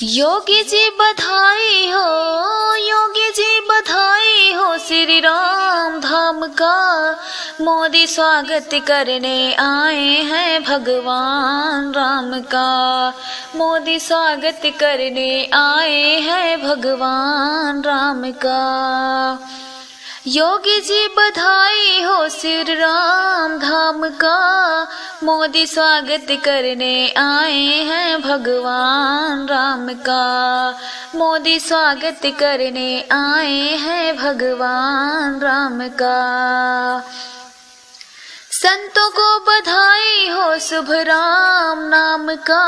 योगी जी बधाई हो, योगी जी बधाई हो, श्री राम धाम का मोदी स्वागत करने आए हैं भगवान राम का। मोदी स्वागत करने आए हैं भगवान राम का। योगी जी बधाई हो, श्री राम धाम का मोदी स्वागत करने आए हैं भगवान राम का। मोदी स्वागत करने आए हैं भगवान राम का। संतों को बधाई हो शुभ राम नाम का।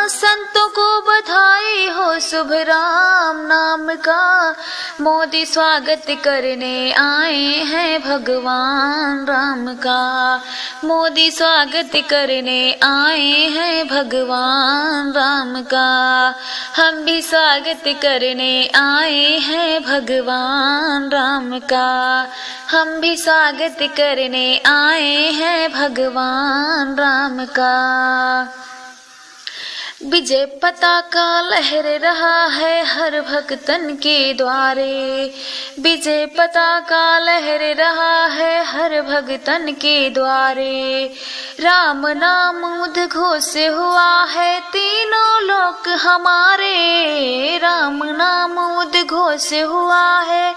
संतों को बधाई हो शुभ राम नाम का। मोदी स्वागत करने आए हैं भगवान राम का। मोदी स्वागत करने आए हैं भगवान राम का। हम भी स्वागत करने आए हैं भगवान राम का। हम भी स्वागत करने आए हैं भगवान राम का। विजय पताका लहर रहा है हर भक्तन के द्वारे। विजय पताका लहर रहा है हर भक्तन के द्वारे। राम नाम उद्घोष हुआ है तीनों लोक हमारे। राम नाम उद्घोष हुआ है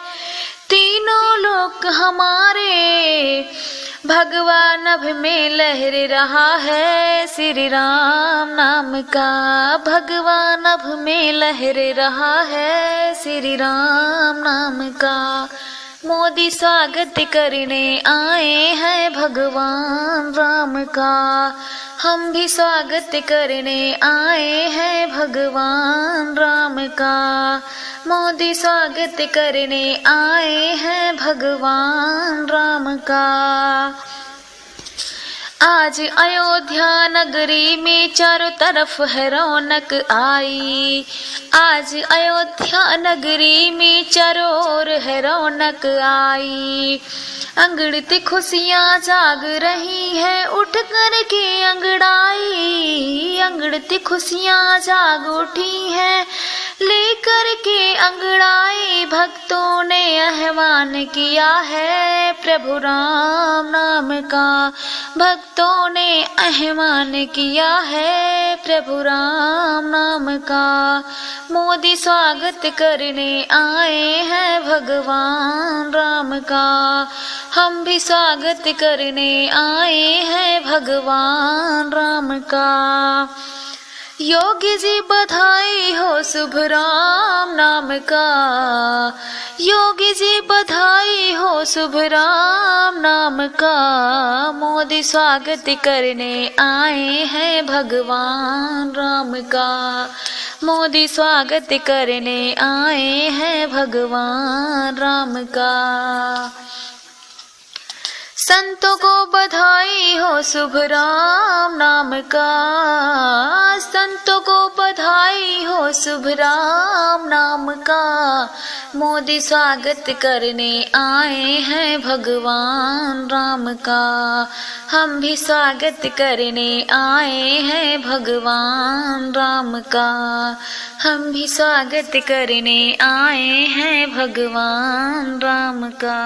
तीनों लोक हमारे। भगवान नभ में लहर रहा है श्री राम नाम का। भगवान नभ में लहर रहा है श्री राम नाम का। मोदी स्वागत करने आए हैं भगवान राम का। हम भी स्वागत करने आए हैं भगवान राम का। मोदी स्वागत करने आए हैं भगवान राम का। आज अयोध्या नगरी में चारों तरफ है रौनक आई। आज अयोध्या नगरी में चारों ओर है रौनक आई। अंगड़ती खुशियाँ जाग रही हैं उठ कर के अंगड़ाई। अंगड़ती खुशियाँ जाग उठी हैं लेकर के अंगड़ाई। भक्तों ने आह्वान किया है प्रभु राम नाम का। भक्तों ने आह्वान किया है प्रभु राम नाम का। मोदी स्वागत करने आए हैं भगवान राम का। हम भी स्वागत करने आए हैं भगवान राम का। योगी जी बधाई हो शुभ राम नाम का। योगी जी बधाई हो शुभ राम नाम का। मोदी स्वागत करने आए हैं भगवान राम का। मोदी स्वागत करने आए हैं भगवान राम का। संतों को बधाई हो शुभ राम नाम का। संतों को बधाई हो शुभ राम नाम का। मोदी स्वागत करने आए हैं भगवान राम का। हम भी स्वागत करने आए हैं भगवान राम का। हम भी स्वागत करने आए हैं भगवान राम का।